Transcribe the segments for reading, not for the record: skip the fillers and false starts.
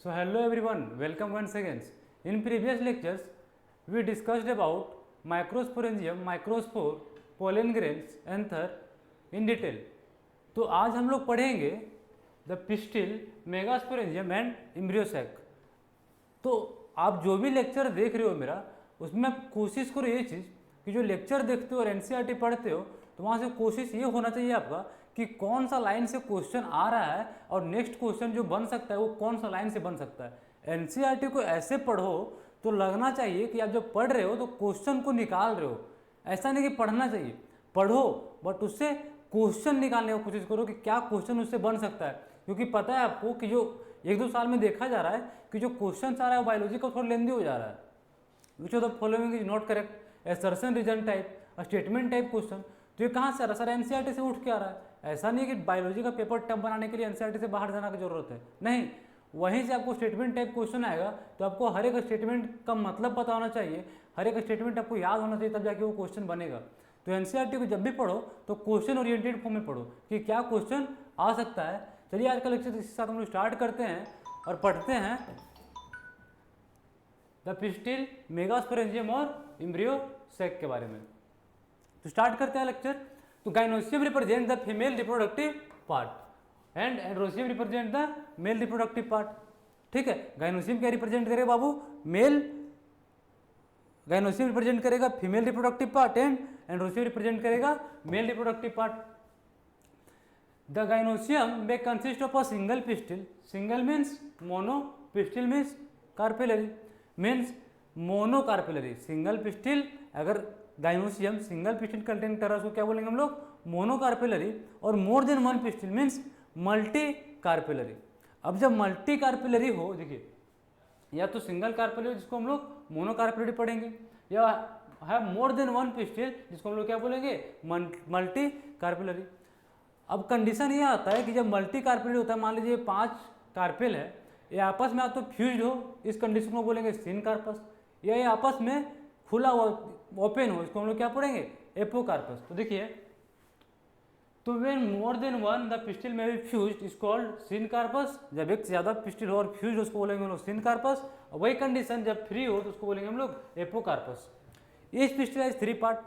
So hello everyone, welcome once again. In previous lectures, we discussed about microsporangium, microspore, pollen grains, anther in detail. तो आज हम लोग पढ़ेंगे the pistil, megasporangium and embryo sac. तो आप जो भी लेक्चर देख रहे हो मेरा, उसमें कोशिश करो ये चीज़ कि जो लेक्चर देखते हो और एनसीईआरटी पढ़ते हो तो वहाँ से कोशिश ये होना चाहिए आपका कि कौन सा लाइन से क्वेश्चन आ रहा है और नेक्स्ट क्वेश्चन जो बन सकता है वो कौन सा लाइन से बन सकता है. एनसीईआरटी को ऐसे पढ़ो तो लगना चाहिए कि आप जब पढ़ रहे हो तो क्वेश्चन को निकाल रहे हो. ऐसा नहीं कि पढ़ना चाहिए, पढ़ो बट उससे क्वेश्चन निकालने की कोशिश करो कि क्या क्वेश्चन उससे बन सकता है. क्योंकि पता है आपको कि जो 1-2 साल में देखा जा रहा है कि जो क्वेश्चन आ रहा है बायोलॉजी का थोड़ा लेंदी हो जा रहा है. Which of the following is not correct, assertion reason type, statement type question. तो ये कहाँ से आ रहा है? सर एनसीईआरटी से उठ के आ रहा है. ऐसा नहीं कि बायोलॉजी का पेपर टफ बनाने के लिए एनसीईआरटी से बाहर जाने की जरूरत है, नहीं. वहीं से आपको स्टेटमेंट टाइप क्वेश्चन आएगा तो आपको हर एक स्टेटमेंट का मतलब पता होना चाहिए, हर एक स्टेटमेंट आपको याद होना चाहिए, तब जाके वो क्वेश्चन बनेगा. तो एनसीईआरटी को जब भी पढ़ो तो क्वेश्चन ओरिएंटेड फॉर्म में पढ़ो कि क्या क्वेश्चन आ सकता है. चलिए आज का लेक्चर इसी साथ हम लोग स्टार्ट करते हैं और पढ़ते हैं द पिस्टिल, मेगास्पोरेंजियम और एम्ब्रियोसैक के बारे में. तो स्टार्ट करते हैं लेक्चर. तो gynoecium represent the female reproductive part and androecium represent the male reproductive part. ठीक है, गाइनोसियम क्या रिप्रेजेंट करेगा बाबू? मेल. गाइनोसियम रिप्रेजेंट करेगा female reproductive part and androecium represent करेगा male reproductive part. The gynoecium may consist of a single pistil. Single means mono, pistil means carpellary, means monocarpellary. Single pistil, अगर gynoecium single pistil contain कर रहा है उसको क्या बोलेंगे हम लोग? मोनोकार्पेलरी. और मोर than one pistil means multi carpellary. अब जब मल्टी कार्पेलरी हो, देखिए या तो सिंगल कार्पेलरी जिसको हम लोग मोनोकार्पेलरी पढ़ेंगे, या है मोर देन वन पिस्टिल जिसको हम लोग क्या बोलेंगे? Multi carpellary. अब कंडीशन ये आता है कि जब मल्टी कार्पेल होता है, मान लीजिए 5 कार्पेल है, ये आपस में तो फ्यूज्ड हो, इस कंडीशन को बोलेंगे सिन कार्पस. या ये आपस में खुला ओपन हो, इसको हम लोग क्या पढ़ेंगे? एपोकार्पस. तो देखिए, तो when more than one the pistil may be fused is called syncarpous. जब एक से ज्यादा पिस्टिल हो और फ्यूज्ड उसको बोलेंगे हम लोग सिन कार्पस. और वही कंडीशन जब फ्री हो तो उसको बोलेंगे हम लोग एपोकार्पस. इस पिस्टिल है 3 पार्ट.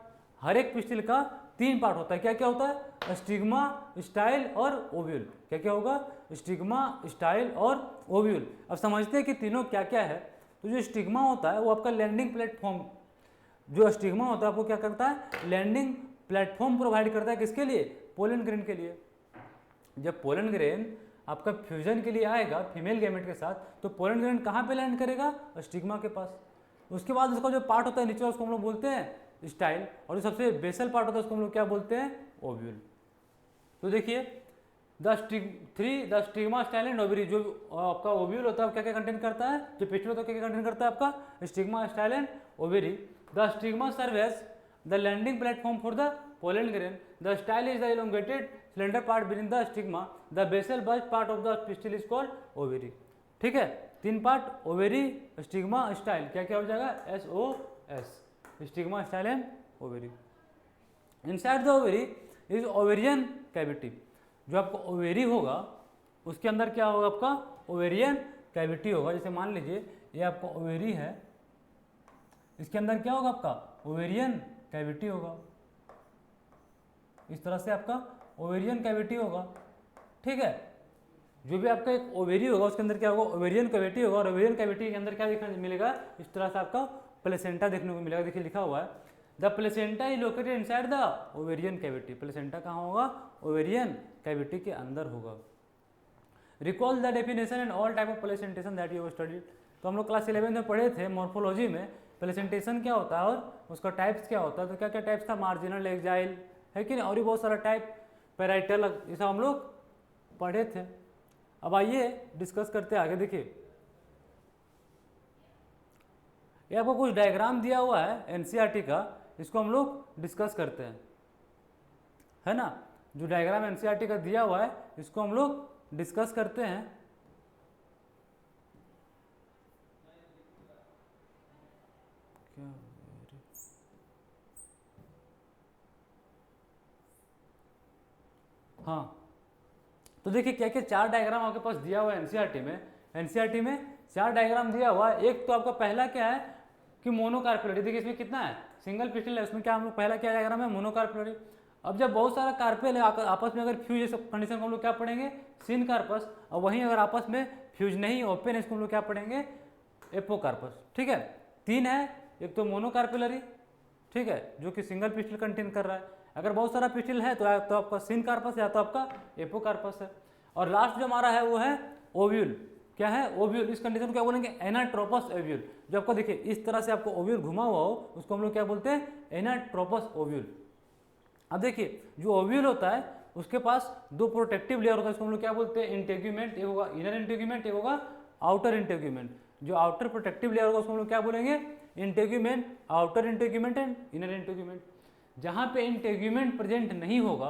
हर एक पिस्टिल का 3 पार्ट होता है. क्या क्या होता है? स्टिग्मा, स्टाइल और ओव्यूल. क्या क्या होगा? स्टिग्मा, स्टाइल और ओव्यूल. अब समझते हैं कि तीनों क्या क्या है. तो जो स्टिग्मा होता है वो आपका लैंडिंग प्लेटफॉर्म, जो स्टिग्मा होता है आपको क्या करता है? लैंडिंग प्लेटफॉर्म प्रोवाइड करता है. किसके लिए? पोलन ग्रेन के लिए. जब पोलन ग्रेन आपका फ्यूजन के लिए आएगा फीमेल गैमेट के साथ, तो पोलन ग्रेन कहाँ पे लैंड करेगा? स्टिग्मा के पास. उसके बाद उसका जो पार्ट होता है नीचे, उसको हम लोग बोलते हैं स्टाइल, और जो सबसे बेसल पार्ट होता है उसको हम लोग क्या बोलते हैं? ओव्यूल. तो देखिए, the stigma, style and ovary, जो आपका ओव्यूल होता है क्या क्या कंटेन करता है? जो पिस्टिल होता है क्या क्या कंटेन करता है आपका? Stigma, style and ovary. The stigma serve as the landing platform for the pollen grain. The style is the elongated slender part within the stigma. The basal bulge part of the pistil is called ovary. ठीक है, 3 part, ovary, stigma, style. क्या क्या हो जाएगा? SOS, stigma, style and ovary. Inside the ovary is ovarian cavity. जो आपका ovary होगा उसके अंदर क्या होगा? आपका ओवेरियन कैविटी होगा. जैसे मान लीजिए ये आपका ओवेरी है, इसके अंदर क्या होगा? आपका ओवेरियन कैविटी होगा. इस तरह से आपका ओवेरियन कैविटी होगा. ठीक है, जो भी आपका एक ओवेरी होगा उसके अंदर क्या होगा? ओवेरियन कैविटी होगा. और ओवेरियन कैविटी के अंदर क्या देखने मिलेगा? इस तरह से आपका प्लेसेंटा देखने को मिलेगा. देखिए लिखा हुआ है the placenta is located inside the ovarian cavity. Placenta कहाँ होगा? ओवेरियन कैविटी के अंदर होगा. Recall the definition and all type of placentation that you have studied. तो हम लोग क्लास 11 में पढ़े थे मॉर्फोलॉजी में प्लेसेंटेशन क्या होता है और उसका टाइप्स क्या होता है. तो क्या क्या टाइप्स था? मार्जिनल, एक्जाइल, है कि नहीं, और भी बहुत सारा टाइप, पैराइटल, ये सब हम लोग पढ़े थे. अब आइए डिस्कस करते हैं आगे. देखिए, ये आपको कुछ डायग्राम दिया हुआ है एनसीईआरटी का, इसको हम लोग डिस्कस करते हैं, है ना. जो डायग्राम एनसीईआरटी का दिया हुआ है इसको हम लोग डिस्कस करते हैं. क्या हाँ, तो देखिए क्या क्या 4 डायग्राम आपके पास दिया हुआ है एनसीईआरटी में. एनसीईआरटी में 4 डायग्राम दिया हुआ है। एक तो आपका पहला क्या है कि मोनोकार्पेलरी, देखिए इसमें कितना है, सिंगल पिस्टल है, उसमें क्या हम लोग पहला क्या डायग्राम है, मोनोकार्पेलरी। अब जब बहुत सारा कार्पेल है आपस में अगर फ्यूज है, सब कंडीशन को हम लोग क्या पढ़ेंगे, सिनकार्पस। और वहीं अगर आपस में फ्यूज नहीं ओपन है, इसको हम लोग क्या पढ़ेंगे, एपोकार्पस। ठीक है, 3 है, एक तो मोनोकार्पेलरी, ठीक है, जो कि सिंगल पिस्टल कंटेन कर रहा है। अगर बहुत सारा पिस्टल है तो आपका सिनकार्पस या तो आपका एपोकार्पस है। और लास्ट जो हमारा है वो है ओव्यूल। क्या है, ओव्यूल। इस कंडीशन को क्या बोलेंगे, एनाट्रोपस ओव्यूल। जो आपको देखिए इस तरह से आपको ओव्यूल घुमा हुआ हो उसको हम लोग क्या बोलते हैं, एनाट्रोपस ओव्यूल। अब देखिए जो ओव्यूल होता है उसके पास 2 प्रोटेक्टिव लेयर होता है, इसको हम लोग क्या बोलते हैं, इंटेग्यूमेंट। एक होगा इनर इंटेग्यूमेंट, एक होगा आउटर इंटेग्यूमेंट। जो आउटर प्रोटेक्टिव लेयर होगा उसको हम लोग क्या बोलेंगे, integument, outer integument and inner integument. जहाँ पे इंटेग्यूमेंट प्रेजेंट नहीं होगा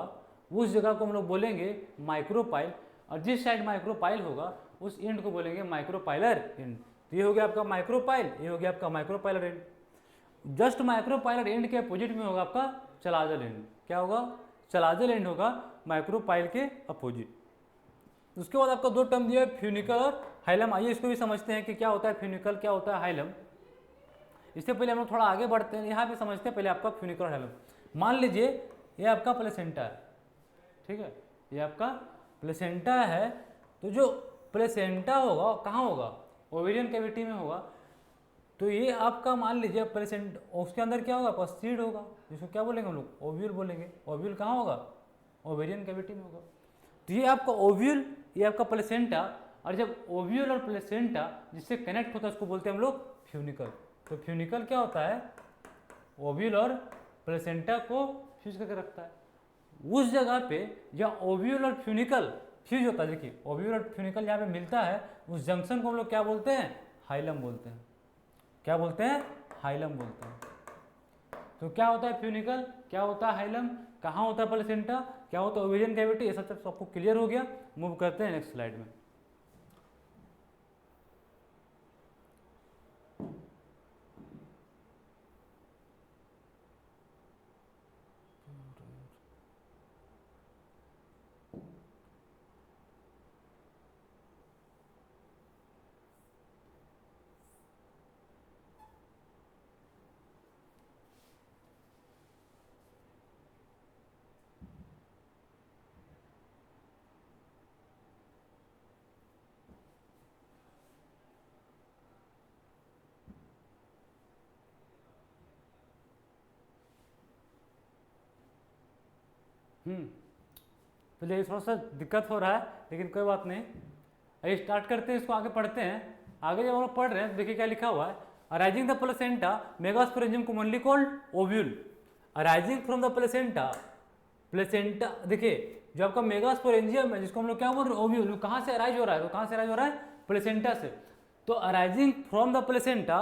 उस जगह को हम लोग बोलेंगे माइक्रोपाइल, और जिस साइड माइक्रोपाइल होगा उस एंड को बोलेंगे माइक्रोपाइलर एंड। तो ये हो गया आपका माइक्रोपाइल, ये हो गया आपका micropylar and. Just micropylar and के अपोजिट में होगा आपका चलाजल एंड। क्या होगा, चलाजल एंड होगा माइक्रोपाइल के अपोजिट। उसके बाद आपका 2 टर्म दिया है, फ्यूनिकल और हाइलम। आइए इसको भी समझते हैं कि क्या होता है फ्यूनिकल, क्या होता है हाइलम। इससे पहले हम लोग थोड़ा आगे बढ़ते हैं, यहाँ पे समझते हैं पहले आपका फ्यूनिकल और हाइलम। मान लीजिए ये आपका प्लेसेंटा है, ठीक है, ये आपका प्लेसेंटा है। तो जो प्लेसेंटा होगा कहाँ होगा, ओवेरियन कैविटी में होगा। तो ये आपका मान लीजिए प्लेसेंट, उसके अंदर क्या होगा, आपका सीड होगा, जिसको क्या बोलेंगे हम लोग, ओव्यूल बोलेंगे। ओव्यूल कहाँ होगा, ओवेरियन कैविटी में होगा। तो ये आपका ओव्यूल, ये आपका प्लेसेंटा, और जब ओव्यूल और प्लेसेंटा जिससे कनेक्ट होता है उसको बोलते हैं हम लोग फ्यूनिकल। तो फ्यूनिकल क्या होता है, ओव्यूल और प्लेसेंटा को फ्यूज करके रखता है। उस जगह पे जहाँ ओव्यूल और फ्यूनिकल फ्यूज होता है, देखिए ओव्यूल और फ्यूनिकल जहाँ पे मिलता है उस जंक्शन को हम लोग क्या बोलते हैं, हाइलम बोलते हैं। क्या बोलते हैं, हाइलम बोलते हैं। तो क्या होता है फ्यूनिकल, क्या होता है हाइलम, कहाँ होता है प्लेसेंटा, क्या होता है ओवेरियन कैविटी, ये सब आपको क्लियर हो गया। मूव करते हैं नेक्स्ट स्लाइड में। तो ये थोड़ा सा दिक्कत हो रहा है लेकिन कोई बात नहीं। अभी स्टार्ट करते हैं, इसको आगे पढ़ते हैं। आगे जब हम लोग पढ़ रहे हैं तो देखिए क्या लिखा हुआ है, arising the placenta megasporangium commonly called ovule. Arising from the placenta, placenta देखिए जो आपका मेगास्पोरेंजियम है जिसको हम लोग क्या बोल रहे हैं, ओव्यूल, कहाँ से अराइज हो रहा है, तो कहाँ से अराइज हो रहा है, प्लेसेंटा से। तो arising from the placenta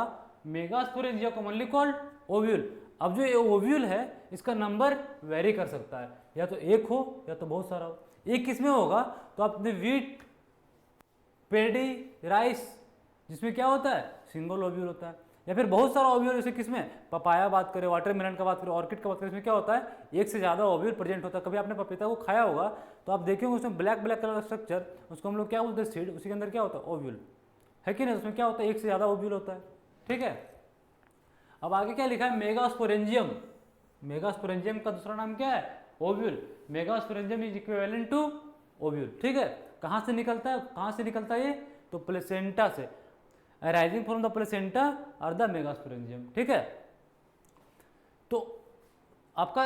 megasporangium commonly called ovule. अब जो ये ओव्यूल है इसका नंबर वेरी कर सकता है, या तो 1 हो या तो बहुत सारा हो। एक किस में होगा, तो आपने वीट, पेडी, राइस, जिसमें क्या होता है, सिंगल ओव्यूल होता है। या फिर बहुत सारा ओव्यूल, जैसे किसमें, पपाया बात करें, वाटरमेलन का बात करें, ऑर्किड का बात करें, इसमें क्या होता है, 1 से ज़्यादा ओव्यूल प्रेजेंट होता है। कभी आपने पपीता को खाया होगा तो आप देखेंगे उसमें ब्लैक ब्लैक कलर का स्ट्रक्चर, उसको हम लोग क्या बोलते हैं, सीड, उसी के अंदर क्या होता है, ओव्यूल, है कि नहीं। उसमें क्या होता है, 1 से ज़्यादा ओव्यूल होता है, ठीक है। अब आगे क्या लिखा है, मेगास्पोरेंजियम। मेगास्पोरेंजियम का दूसरा नाम क्या है, ovule. Megasporangium is equivalent to ovule, ठीक है। कहाँ से निकलता है, कहाँ से निकलता है ये, तो प्लेसेंटा से, अराइजिंग फ्रॉम द प्लेसेंटा और द मेगास्पोरेंजियम, ठीक है। तो आपका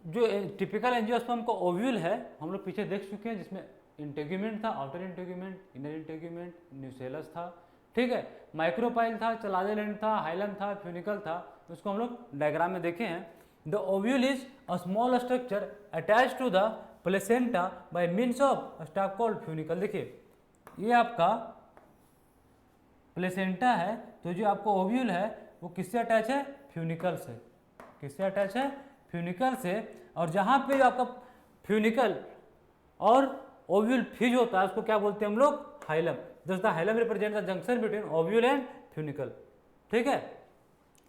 जो टिपिकल एंजियोस्पर्म का ओव्यूल है हम लोग पीछे देख चुके हैं, जिसमें इंटेग्यूमेंट था, outer integument, inner integument, nucellus था, ठीक है, माइक्रोपाइल था, चलाजल एंड था, हाइलम था, फ्यूनिकल था। उसको हम लोग डायग्राम में देखे हैं। The ovule is a small structure attach to the placenta by means of stalk called funicle. देखिए ये आपका प्लेसेंटा है, तो जो आपका ओव्यूल है वो किससे अटैच है, फ्यूनिकल से। किससे अटैच है, फ्यूनिकल से। और जहाँ पे आपका फ्यूनिकल और ओव्यूल फ्यूज होता है उसको क्या बोलते हैं हम लोग, hilum. Thus the hilum represents the junction between ovule and funicle, ठीक है।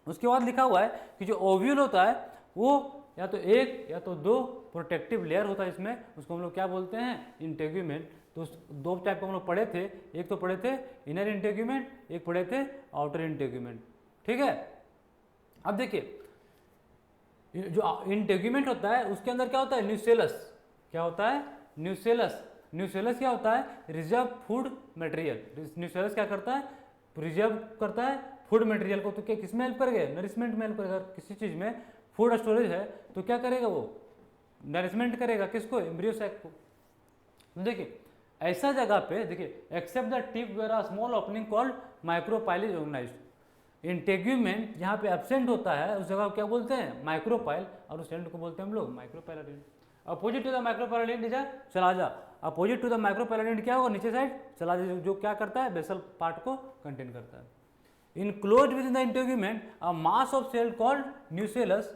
उसके बाद लिखा हुआ है कि जो ओव्यूल होता है वो या तो 1 या तो 2 प्रोटेक्टिव लेयर होता है इसमें, उसको हम लोग क्या बोलते हैं, इंटेग्यूमेंट। तो दो टाइप को हम लोग पढ़े थे, एक तो पढ़े थे इनर इंटेग्यूमेंट, एक पढ़े थे आउटर इंटेग्यूमेंट, ठीक है। अब देखिए जो इंटेग्यूमेंट होता है उसके अंदर क्या होता है, न्यूसेलस। क्या होता है, न्यूसेलस। न्यूसेलस क्या होता है, रिजर्व फूड मटेरियल। न्यूसेलस क्या करता है, रिजर्व करता है फूड मटेरियल को। तो क्या किस में हेल्प करेगा, नरिशमेंट में हेल्प करेगा। किसी चीज में फूड स्टोरेज है तो क्या करेगा वो, नरिशमेंट करेगा किसको, एम्ब्रियो सैक को। देखिए ऐसा जगह पे देखिए, except the tip where a small opening called micropyle is organized. Integument जहाँ पे एब्सेंट होता है उस जगह को क्या बोलते हैं, माइक्रोपाइल, और उस एंड को बोलते हैं हम लोग माइक्रोपैराडिन। अपोजिट टू द माइक्रोपैराडिन इज चला जा, अपोजिट टू द माइक्रोपैराडिन क्या होगा, नीचे साइड चला जा, जो क्या करता है, बेसल पार्ट को कंटेन करता है। Enclosed within the integument, a mass of cell called nucellus.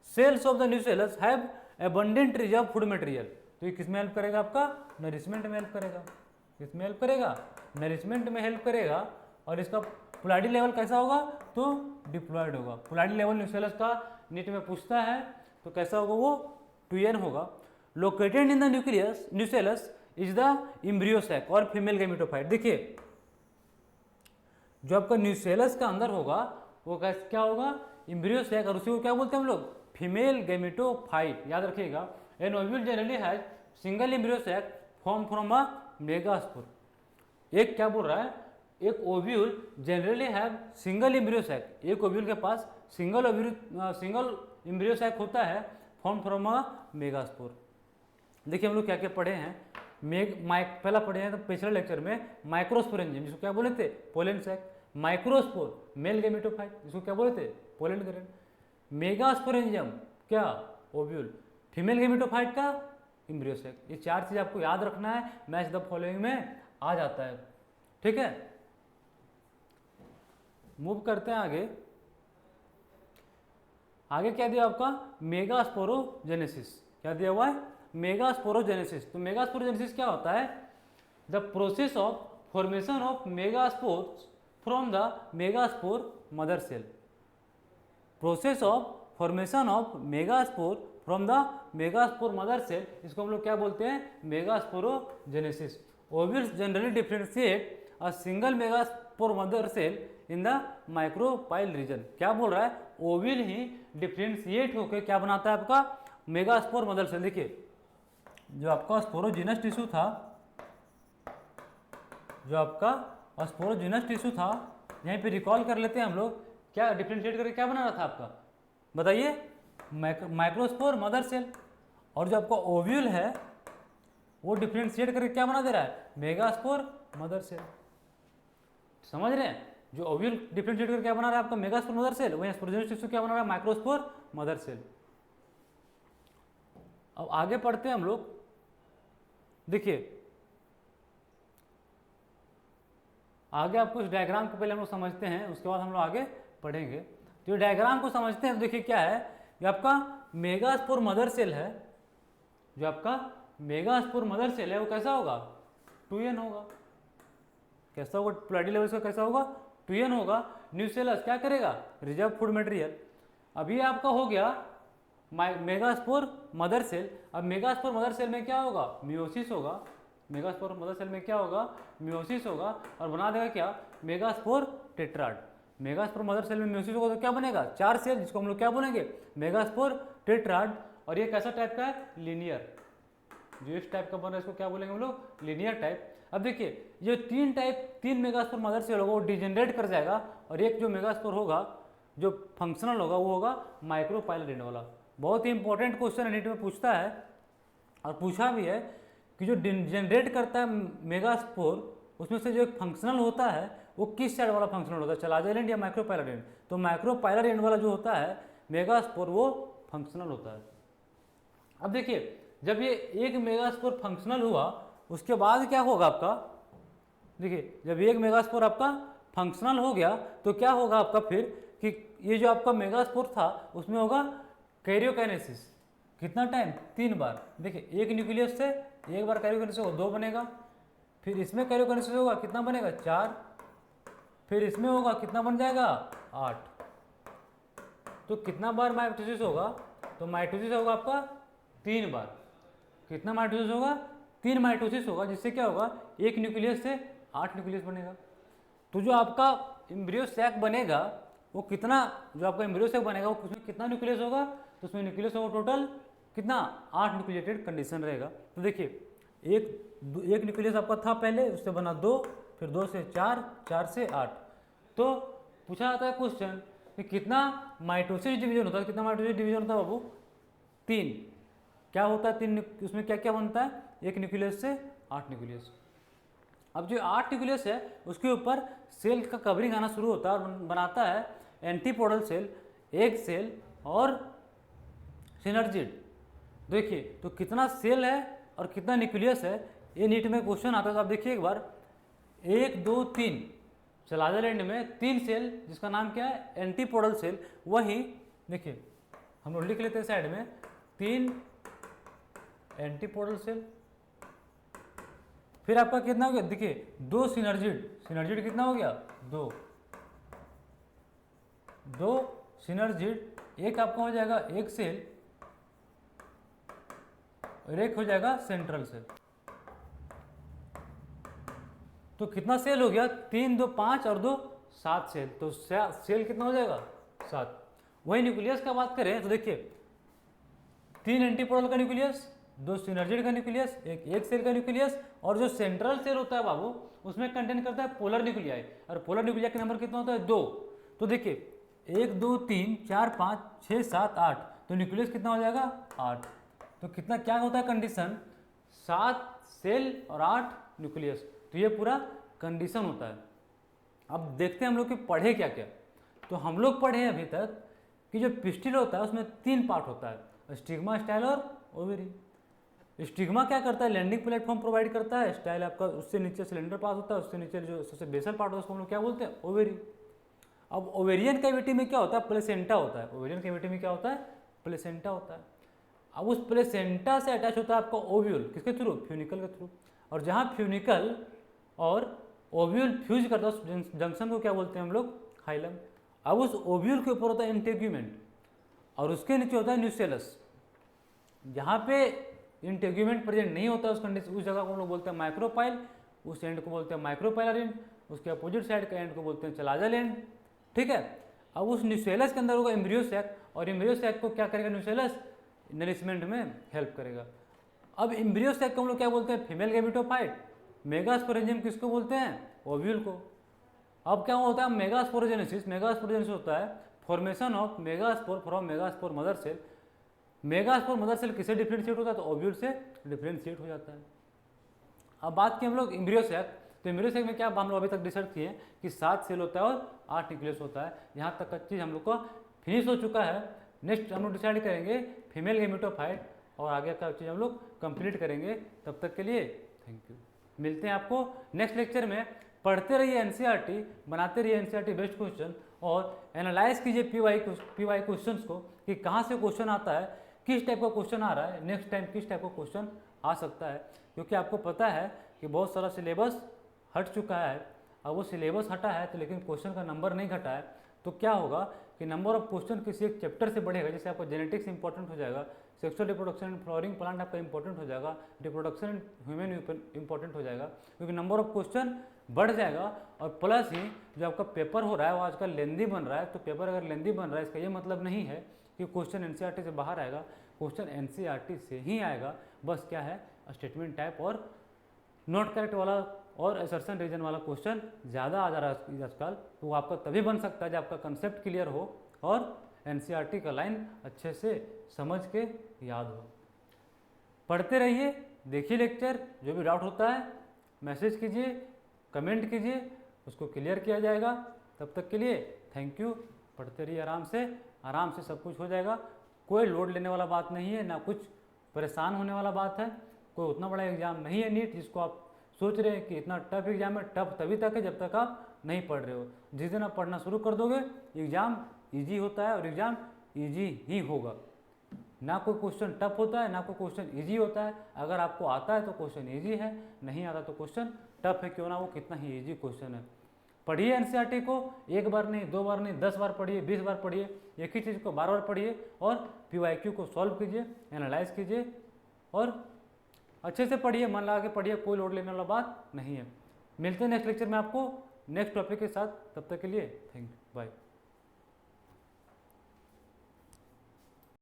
Cells of the nucellus have abundant reserve food material. तो ये किस में हेल्प करेगा, आपका नरिशमेंट में हेल्प करेगा। किस में हेल्प करेगा, नरिशमेंट में हेल्प करेगा। और इसका पुलाडी लेवल कैसा होगा, तो डिप्लॉयड होगा। पुलाडी लेवल न्यूसेलस का नीट में पूछता है तो कैसा होगा, वो 2n होगा। Located in the nucleus nucellus is the embryo sac और फीमेल गैमेटोफाइट। देखिए जो आपका न्यूसेलस का अंदर होगा वो क्या होगा, एम्ब्रियो सैक, और उसी को क्या बोलते हैं हम लोग, फीमेल गैमेटोफाइट। याद रखिएगा, an ovule generally has single embryo sac form from a megaspore. एक क्या बोल रहा है, एक ovule generally have single embryo sac, एक ओव्यूल के पास सिंगल एम्ब्रियो सैक होता है फॉर्म फ्रॉम अ मेगास्पोर। देखिए हम लोग क्या क्या पढ़े हैं, पहला पढ़े हैं तो पिछले लेक्चर में माइक्रोस्पोर एंजाइम, जिसको क्या बोले थे, pollen sac. Microspore male gametophyte, जिसको क्या बोले थे, पोलन ग्रेन। मेगास्पोर एंजाइम क्या, ओव्यूल। फीमेल गैमेटोफाइट का एम्ब्रियो सैक। ये चार चीज आपको याद रखना है, मैच द फॉलोइंग में आ जाता है, ठीक है। मूव करते हैं आगे। आगे क्या दिया आपका, मेगास्पोरोजेनेसिस। क्या दिया हुआ है, मेगास्पोरोजेनेसिस। तो मेगास्पोरोजेनेसिस क्या होता है, the process of formation of megaspores from the megaspore mother cell. Process of formation of megaspore from the megaspore mother cell, इसको हम लोग क्या बोलते हैं, megasporogenesis. Ovules generally differentiate a single megaspore mother cell in the micropyle region. क्या बोल रहा है, ओव्यूल ही डिफरेंशिएट होकर क्या बनाता है आपका मेगास्पोर मदर सेल। देखिए जो आपका स्पोरोजिनस टिश्यू था, जो आपका स्पोरोजिनस टिश्यू था, यहीं पे रिकॉल कर लेते हैं हम लोग, क्या डिफरेंशिएट करके क्या बना रहा था आपका, बताइए, माइक्रोस्पोर मदर सेल। और जो आपका ओव्यूल है वो डिफरेंशिएट करके क्या बना दे रहा है, मेगास्पोर मदर सेल। समझ रहे हैं, जो ओव्यूल डिफरेंशिएट करके क्या बना रहा है आपका मेगास्पोर मदर सेल, वहीं स्पोरोजिनस टिश्यू क्या बना रहा है, माइक्रोस्पोर मदर सेल। अब आगे पढ़ते हैं हम लोग। देखिए आगे आपको इस डायग्राम को पहले हम लोग समझते हैं, उसके बाद हम लोग आगे पढ़ेंगे। तो ये डायग्राम को समझते हैं तो देखिए क्या है, ये आपका मेगास्पोर मदर सेल है। जो आपका मेगास्पोर मदर सेल है वो कैसा होगा, 2n होगा। कैसा होगा, पुलाडी लेवल का कैसा होगा, 2n होगा। न्यूसेलस क्या करेगा, रिजर्व फूड मटेरियल। अब ये आपका हो गया मेगास्पोर मदर सेल। अब मेगास्पोर मदर सेल में क्या होगा, मियोसिस होगा। मेगास्पोर मदर सेल में क्या होगा, मियोसिस होगा, और बना देगा क्या, megaspore tetrad. Megaspore mother cell में मियोसिस होगा तो क्या बनेगा, 4 सेल, जिसको हम लोग क्या बोलेंगे, मेगास्पोर टेट्राड। और ये कैसा टाइप का है, लीनियर। जो इस टाइप का बन रहा है इसको क्या बोलेंगे हम लोग, लीनियर टाइप। अब देखिए ये 3 मेगास्पोर मदर सेल होगा वो डिजेनरेट कर जाएगा, और एक जो मेगास्पोर होगा जो फंक्शनल होगा वो होगा माइक्रोपाइल वाला। बहुत ही इंपॉर्टेंट क्वेश्चन नीट में पूछता है, और पूछा भी है कि जो जनरेट करता है मेगास्पोर, उसमें से जो एक फंक्शनल होता है वो किस साइड वाला फंक्शनल होता है, चलाजल एंड या माइक्रोपाइलर एंड। तो माइक्रोपाइलर एंड वाला जो होता है मेगास्पोर वो फंक्शनल होता है। अब देखिए जब ये एक मेगास्पोर फंक्शनल हुआ उसके बाद क्या होगा आपका, देखिए जब एक मेगास्पोर आपका फंक्शनल हो गया तो क्या होगा आपका फिर, कि ये जो आपका मेगास्पोर था उसमें होगा कैरियोकाइनेसिस। कितना टाइम, 3 बार। देखिए एक न्यूक्लियस से एक बार कैरियोकाइनेसिस होगा 2 बनेगा, फिर इसमें कैरियोकाइनेसिस होगा कितना बनेगा, 4, फिर इसमें होगा कितना बन जाएगा, 8। तो कितना बार माइटोसिस होगा, तो माइटोसिस होगा आपका 3 बार। कितना माइटोसिस होगा, 3 माइटोसिस होगा, जिससे क्या होगा, एक न्यूक्लियस से 8 न्यूक्लियस बनेगा। तो जो आपका एम्ब्रियो सैक बनेगा वो कितना, जो आपका एम्ब्रियो सैक बनेगा वो उसमें कितना न्यूक्लियस होगा, तो उसमें न्यूक्लियस होगा टोटल कितना, 8 न्यूक्लिएटेड कंडीशन रहेगा। तो देखिए एक न्यूक्लियस आपका था पहले, उससे बना 2, फिर 2 से 4, 4 से 8। तो पूछा जाता है क्वेश्चन कि कितना माइटोसिस डिवीजन होता है, कितना माइटोसिस डिवीजन होता है बाबू, 3। क्या होता है 3, उसमें क्या क्या बनता है, एक न्यूक्लियस से 8 न्यूक्लियस। अब जो 8 न्यूक्लियस है उसके ऊपर सेल का कवरिंग आना शुरू होता है और बनाता है एंटीपोडल सेल, एग सेल और सिनर्जिड। देखिए तो कितना सेल है और कितना न्यूक्लियस है, ये नीट में क्वेश्चन आता है। तो आप देखिए एक बार, 1 2 3 स्विट्जरलैंड में 3 सेल, जिसका नाम क्या है, एंटीपोडल सेल। वहीं देखिए हम लोग लिख लेते हैं साइड में, 3 एंटीपोडल सेल, फिर आपका कितना हो गया, देखिए 2 सिनर्जिड, सिनर्जिड कितना हो गया, 2 सिनर्जिड, एक आपका हो जाएगा एक सेल और एक हो जाएगा सेंट्रल सेल। तो कितना सेल हो गया, 3 2 5 और 2 7 सेल। तो सेल कितना हो जाएगा, 7। वही न्यूक्लियस का बात करें तो देखिए 3 एंटीपोडल का न्यूक्लियस, 2 सिनर्जिड का न्यूक्लियस, एक सेल का न्यूक्लियस, और जो सेंट्रल सेल होता है बाबू उसमें कंटेन करता है पोलर न्यूक्लियाई, और पोलर न्यूक्लियाई का नंबर कितना होता है, 2। तो देखिए 1 2 3 4 5 6 7 8, तो न्यूक्लियस कितना हो जाएगा, 8। तो कितना क्या होता है कंडीशन, 7 सेल और 8 न्यूक्लियस। तो ये पूरा कंडीशन होता है। अब देखते हैं हम लोग कि पढ़े क्या क्या। तो हम लोग पढ़े अभी तक कि जो पिस्टिल होता है उसमें 3 पार्ट होता है, स्टिग्मा, स्टाइल और ओवेरी। स्टिग्मा क्या करता है, लैंडिंग प्लेटफॉर्म प्रोवाइड करता है, स्टाइल आपका उससे नीचे सिलेंडर पास होता है, उससे नीचे जो सबसे बेसल पार्ट होता है उसको हम लोग क्या बोलते हैं, ओवेरी। अब ओवेरियन कैविटी में क्या होता है, प्लेसेंटा होता है। ओवेरियन कैविटी में क्या होता है, प्लेसेंटा होता है। अब उस प्लेसेंटा से अटैच होता है आपका ओव्यूल, किसके थ्रू, फ्यूनिकल के थ्रू। और जहाँ फ्यूनिकल और ओव्यूल फ्यूज करता है उस जंक्शन को क्या बोलते हैं हम लोग, हाइलम। अब उस ओव्यूल के ऊपर होता है इंटेग्यूमेंट और उसके नीचे होता है न्यूसेलस। जहाँ पे इंटेग्यूमेंट प्रेजेंट नहीं होता उस कंडीशन, उस जगह को हम लोग बोलते हैं माइक्रोपाइल, उस एंड को बोलते हैं माइक्रोपाइलर एंड, उसके अपोजिट साइड के एंड को बोलते हैं चलाजल एंड। ठीक है। अब उस न्यूसेलस के अंदर होगा एम्ब्रियो सैक, और एम्ब्रियो सैक को क्या करेगा न्यूसेलस, नरिशमेंट में हेल्प करेगा। अब एम्ब्रियो सैक को हम लोग क्या बोलते हैं, फीमेल गैमेटोफाइट। मेगास्पोरेंजियम किसको बोलते हैं, ओव्यूल को। अब क्या होता है, मेगास्पोरोजेनेसिस। मेगास्पोरोजेनेसिस होता है formation of megaspore from megaspore mother cell. Megaspore mother cell किससे डिफ्रेंशिएट होता है, तो ओव्यूल से डिफ्रेंशिएट हो जाता है। अब बात की हम लोग एम्ब्रियो सैक, तो एम्ब्रियो सैक में क्या हम लोग अभी तक डिस्कस किए कि 7 सेल होता है और 8 न्यूक्लियस होता है। यहाँ तक का चीज़ हम लोग को फिनिश हो चुका है। नेक्स्ट हम लोग डिसाइड करेंगे फीमेल गैमेटोफाइट और आगे का चीज़ हम लोग कंप्लीट करेंगे। तब तक के लिए थैंक यू। मिलते हैं आपको नेक्स्ट लेक्चर में। पढ़ते रहिए एनसीईआरटी, बनाते रहिए एनसीईआरटी बेस्ड क्वेश्चन और एनालाइज कीजिए पीवाई क्वेश्चंस को कि कहाँ से क्वेश्चन आता है, किस टाइप का क्वेश्चन आ रहा है, नेक्स्ट टाइम किस टाइप का क्वेश्चन आ सकता है। क्योंकि आपको पता है कि बहुत सारा सिलेबस हट चुका है। अब वो सिलेबस हटा है तो लेकिन क्वेश्चन का नंबर नहीं घटा है, तो क्या होगा कि नंबर ऑफ क्वेश्चन किसी एक चैप्टर से बढ़ेगा। जैसे आपको जेनेटिक्स इंपॉर्टेंट हो जाएगा, sexual reproduction and flowering plant आपका इंपॉर्टेंट हो जाएगा, रिप्रोडक्शन एंड ह्यूमन इंपॉर्टेंट हो जाएगा, क्योंकि नंबर ऑफ क्वेश्चन बढ़ जाएगा। और प्लस ही जो आपका पेपर हो रहा है वो आजकल लेंदी बन रहा है। तो पेपर अगर लेंदी बन रहा है इसका ये मतलब नहीं है कि क्वेश्चन एनसीईआरटी से बाहर आएगा, क्वेश्चन एनसीईआरटी से ही आएगा। बस क्या है, स्टेटमेंट टाइप और नॉट करेक्ट वाला और असर्शन रीजन वाला क्वेश्चन ज़्यादा आ जा रहा है आजकल। तो वो आपका तभी बन सकता है जब आपका कंसेप्ट क्लियर हो और एनसीईआरटी का लाइन अच्छे से समझ के याद हो। पढ़ते रहिए, देखिए लेक्चर, जो भी डाउट होता है मैसेज कीजिए, कमेंट कीजिए, उसको क्लियर किया जाएगा। तब तक के लिए थैंक यू। पढ़ते रहिए आराम से सब कुछ हो जाएगा। कोई लोड लेने वाला बात नहीं है, ना कुछ परेशान होने वाला बात है। कोई उतना बड़ा एग्जाम नहीं है नीट जिसको आप सोच रहे हैं कि इतना टफ एग्जाम है। टफ तभी तक है जब तक आप नहीं पढ़ रहे हो। जिस दिन आप पढ़ना शुरू कर दोगे एग्जाम ईजी होता है और एग्जाम ईजी ही होगा। ना कोई क्वेश्चन टफ होता है, ना कोई क्वेश्चन ईजी होता है। अगर आपको आता है तो क्वेश्चन ईजी है, नहीं आता तो क्वेश्चन टफ है, क्यों ना वो कितना ही ईजी क्वेश्चन है। पढ़िए एनसीईआरटी को, एक बार नहीं, 2 बार नहीं, 10 बार पढ़िए, 20 बार पढ़िए। एक ही चीज़ को बार बार पढ़िए और पीवाईक्यू को सॉल्व कीजिए, एनालाइज कीजिए और अच्छे से पढ़िए, मन लगा के पढ़िए, कोई लोड लेने वाला बात नहीं है। मिलते हैं नेक्स्ट लेक्चर में आपको नेक्स्ट टॉपिक के साथ, तब तक के लिए थैंक यू, बाय।